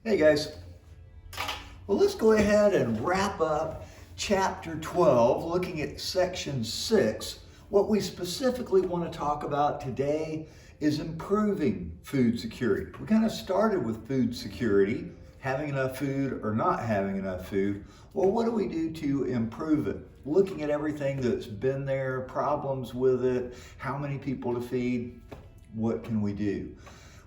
Hey guys, well let's go ahead and wrap up chapter 12 looking at section 6. What we specifically want to talk about today is improving food security. We kind of started with food security, having enough food or not having enough food. Well, what do we do to improve it? Looking at everything that's been there, problems with it, how many people to feed, what can we do?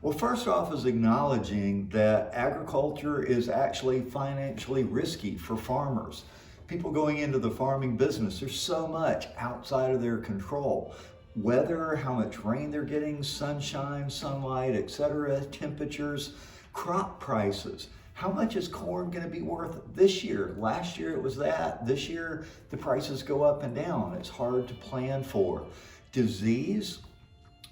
Well, first off is acknowledging that agriculture is actually financially risky for farmers. People going into the farming business, there's so much outside of their control. Weather, how much rain they're getting, sunshine, sunlight, etc., temperatures, crop prices. How much is corn going to be worth this year? Last year it was that. This year the prices go up and down. It's hard to plan for. Disease,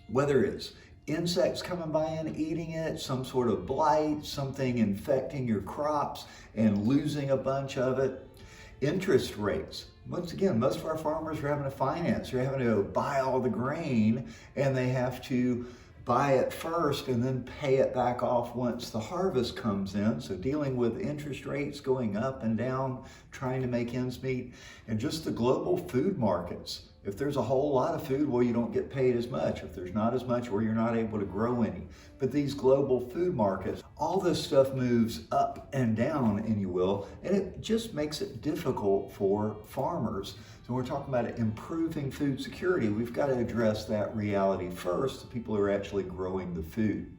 whether it's insects coming by and eating it, some sort of blight, something infecting your crops and losing a bunch of it. Interest rates. Once again, most of our farmers are having to finance. They're having to buy all the grain and they have to buy it first and then pay it back off once the harvest comes in. So dealing with interest rates going up and down, trying to make ends meet, and just the global food markets. If there's a whole lot of food, well, you don't get paid as much. If there's not as much, well, you're not able to grow any. But these global food markets, all this stuff moves up and down, and you will, and it just makes it difficult for farmers. So we're talking about improving food security. We've got to address that reality first, the people who are actually growing the food.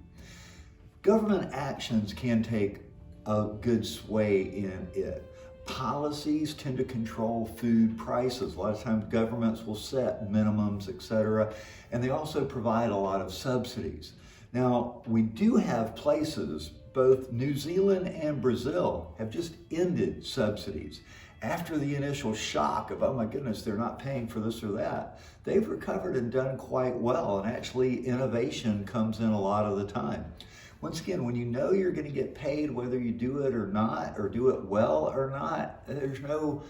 Government actions can take a good sway in it. Policies tend to control food prices. A lot of times governments will set minimums, etc., and they also provide a lot of subsidies. Now, we do have places, both New Zealand and Brazil have just ended subsidies. After the initial shock of, oh my goodness, they're not paying for this or that, they've recovered and done quite well, and actually innovation comes in a lot of the time. Once again, when you know you're going to get paid whether you do it or not, or do it well or not, there's no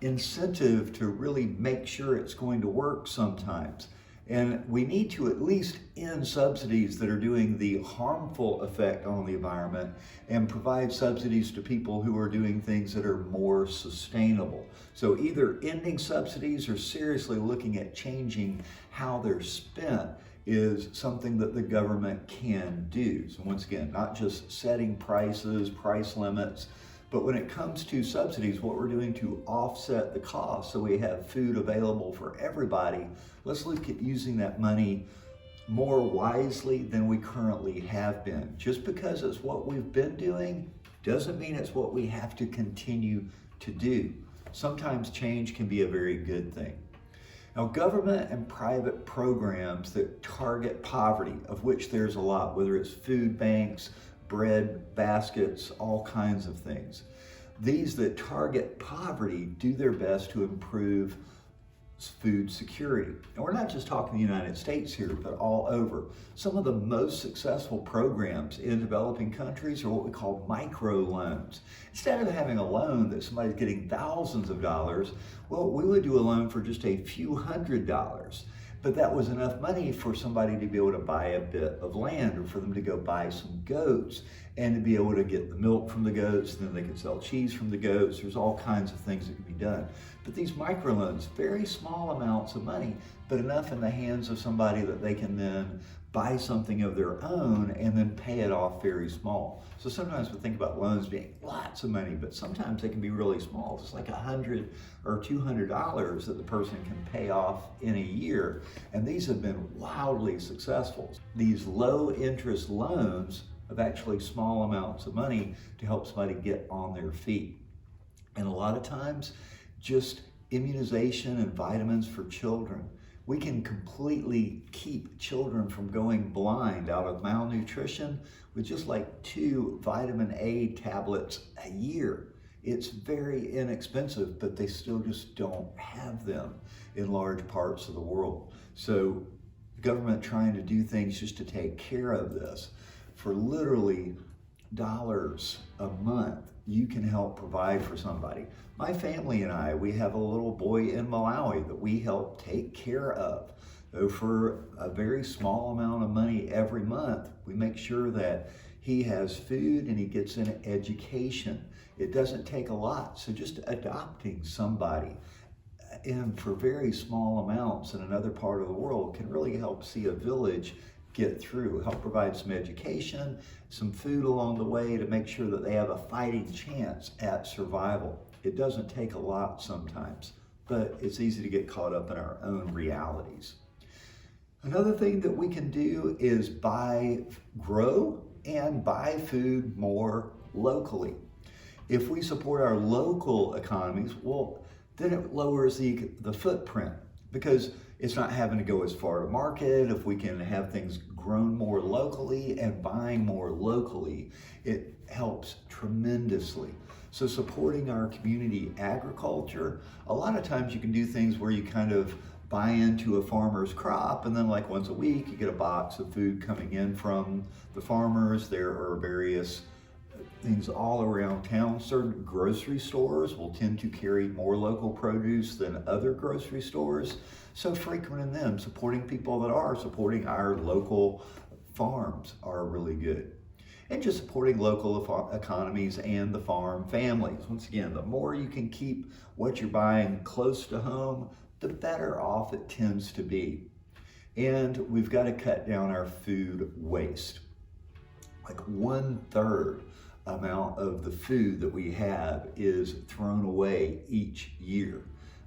incentive to really make sure it's going to work sometimes. And we need to at least end subsidies that are doing the harmful effect on the environment and provide subsidies to people who are doing things that are more sustainable. So either ending subsidies or seriously looking at changing how they're spent is something that the government can do. So once again, not just setting prices, price limits, but when it comes to subsidies, what we're doing to offset the cost so we have food available for everybody, let's look at using that money more wisely than we currently have been. Just because it's what we've been doing doesn't mean it's what we have to continue to do. Sometimes change can be a very good thing. Now, government and private programs that target poverty, of which there's a lot, whether it's food banks, bread baskets, all kinds of things. These that target poverty do their best to improve food security. And we're not just talking the United States here, but all over. Some of the most successful programs in developing countries are what we call micro loans. Instead of having a loan that somebody's getting thousands of dollars, well, we would do a loan for just a few $100s. But that was enough money for somebody to be able to buy a bit of land, or for them to go buy some goats and to be able to get the milk from the goats, and then they could sell cheese from the goats. There's all kinds of things that can be done. But these microloans, very small amounts of money, but enough in the hands of somebody that they can then buy something of their own and then pay it off very small. So sometimes we think about loans being lots of money, but sometimes they can be really small. It's like $100 or $200 that the person can pay off in a year. And these have been wildly successful. These low interest loans of actually small amounts of money to help somebody get on their feet. And a lot of times, just immunization and vitamins for children. We can completely keep children from going blind out of malnutrition with just like 2 vitamin A tablets a year. It's very inexpensive, but they still just don't have them in large parts of the world. So government trying to do things just to take care of this. For literally dollars a month, you can help provide for somebody. My family and I, we have a little boy in Malawi that we help take care of. So for a very small amount of money every month, we make sure that he has food and he gets an education. It doesn't take a lot. So just adopting somebody and for very small amounts in another part of the world can really help see a village get through, help provide some education, some food along the way to make sure that they have a fighting chance at survival. It doesn't take a lot sometimes, but it's easy to get caught up in our own realities. Another thing that we can do is grow and buy food more locally. If we support our local economies, well, then it lowers the footprint because it's not having to go as far to market. If we can have things grown more locally and buying more locally, it helps tremendously. So supporting our community agriculture, a lot of times you can do things where you kind of buy into a farmer's crop and then like once a week you get a box of food coming in from the farmers. There are various things all around town. Certain grocery stores will tend to carry more local produce than other grocery stores. So frequenting them, supporting people that are supporting our local farms are really good. And just supporting local economies and the farm families. Once again, the more you can keep what you're buying close to home, the better off it tends to be. And we've got to cut down our food waste. Like 1/3 amount of the food that we have is thrown away each year.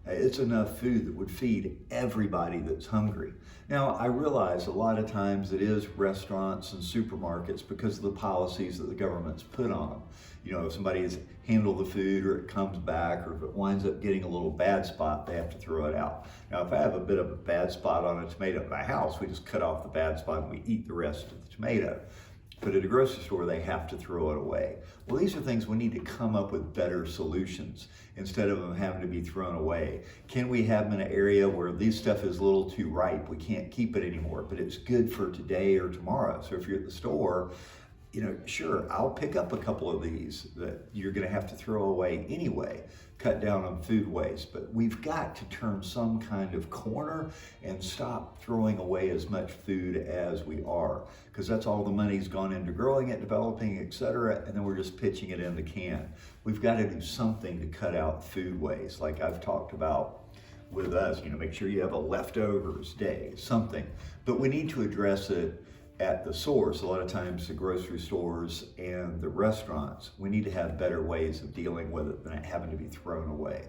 It's enough food that would feed everybody that's hungry. Now, I realize a lot of times it is restaurants and supermarkets because of the policies that the government's put on them. You know, if somebody has handled the food or it comes back or if it winds up getting a little bad spot, they have to throw it out. Now, if I have a bit of a bad spot on a tomato in my house, we just cut off the bad spot and we eat the rest of the tomato. But at a grocery store, they have to throw it away. Well, these are things we need to come up with better solutions instead of them having to be thrown away. Can we have them in an area where this stuff is a little too ripe? We can't keep it anymore, but it's good for today or tomorrow. So if you're at the store, you know, sure, I'll pick up a couple of these that you're gonna have to throw away anyway, cut down on food waste. But we've got to turn some kind of corner and stop throwing away as much food as we are, because that's all the money's gone into growing it, developing, etc., and then we're just pitching it in the can. We've got to do something to cut out food waste, like I've talked about with us, you know, make sure you have a leftovers day, something. But we need to address it at the source. A lot of times the grocery stores and the restaurants, we need to have better ways of dealing with it than it having to be thrown away.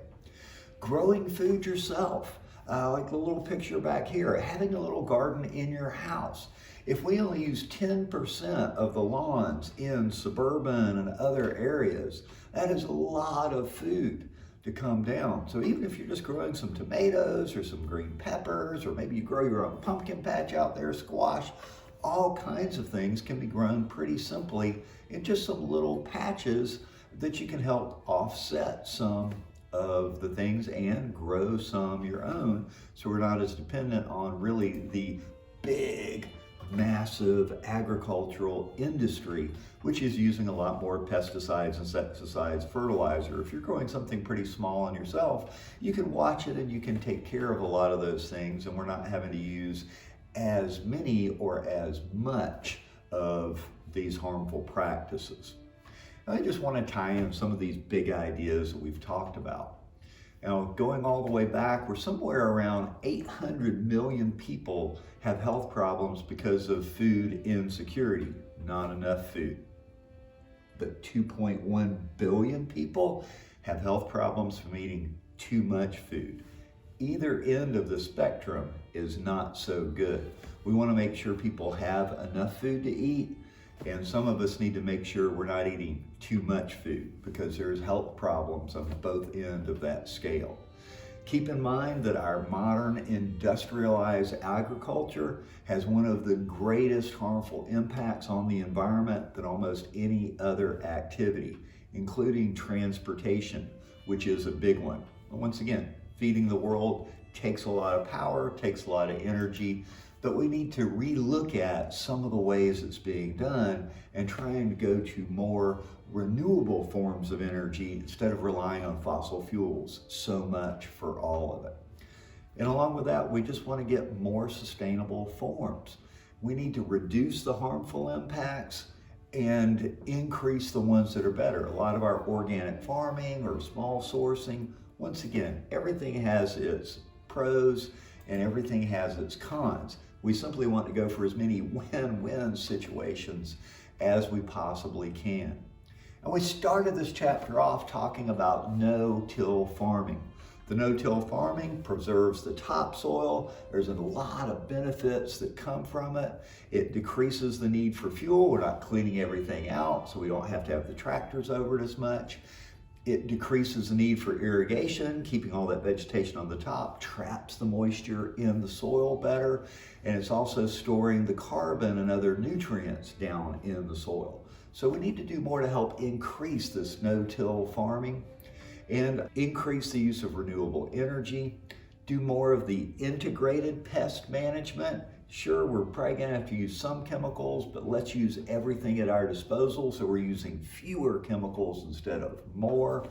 Growing food yourself, like the little picture back here, having a little garden in your house. If we only use 10% of the lawns in suburban and other areas, that is a lot of food to come down. So even if you're just growing some tomatoes or some green peppers, or maybe you grow your own pumpkin patch out there, squash, all kinds of things can be grown pretty simply in just some little patches that you can help offset some of the things and grow some your own, so we're not as dependent on really the big, massive agricultural industry, which is using a lot more pesticides, insecticides, fertilizer. If you're growing something pretty small on yourself, you can watch it and you can take care of a lot of those things, and we're not having to use as many or as much of these harmful practices. And I just want to tie in some of these big ideas that we've talked about. Now, going all the way back, we're somewhere around 800 million people have health problems because of food insecurity, not enough food. But 2.1 billion people have health problems from eating too much food. Either end of the spectrum is not so good. We want to make sure people have enough food to eat, and some of us need to make sure we're not eating too much food because there's health problems on both ends of that scale. Keep in mind that our modern industrialized agriculture has one of the greatest harmful impacts on the environment than almost any other activity, including transportation, which is a big one. Once again, feeding the world takes a lot of power, takes a lot of energy, but we need to relook at some of the ways it's being done and trying to go to more renewable forms of energy instead of relying on fossil fuels so much for all of it. And along with that, we just want to get more sustainable forms. We need to reduce the harmful impacts and increase the ones that are better. A lot of our organic farming or small sourcing, once again, everything has its pros and everything has its cons. We simply want to go for as many win-win situations as we possibly can. And we started this chapter off talking about no-till farming. The no-till farming preserves the topsoil. There's a lot of benefits that come from it. It decreases the need for fuel. We're not cleaning everything out, so we don't have to have the tractors over it as much. It decreases the need for irrigation, keeping all that vegetation on the top, traps the moisture in the soil better, and it's also storing the carbon and other nutrients down in the soil. So we need to do more to help increase this no-till farming and increase the use of renewable energy, do more of the integrated pest management. Sure, we're probably gonna have to use some chemicals, but let's use everything at our disposal so we're using fewer chemicals instead of more.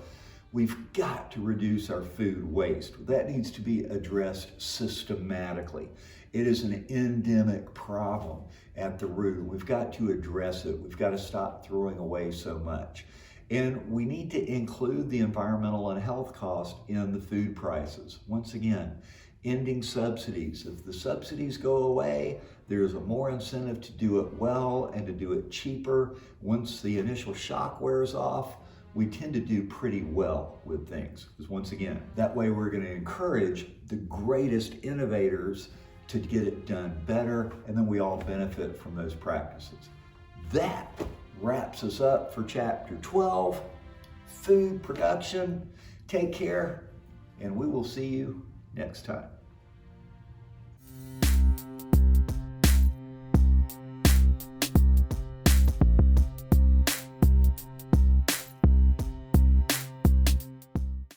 We've got to reduce our food waste. That needs to be addressed systematically. It is an endemic problem at the root. We've got to address it. We've got to stop throwing away so much. And we need to include the environmental and health cost in the food prices. Once again, ending subsidies. If the subsidies go away, there's a more incentive to do it well and to do it cheaper. Once the initial shock wears off, we tend to do pretty well with things. Because once again, that way we're going to encourage the greatest innovators to get it done better, and then we all benefit from those practices. That wraps us up for chapter 12, food production. Take care, and we will see you next time.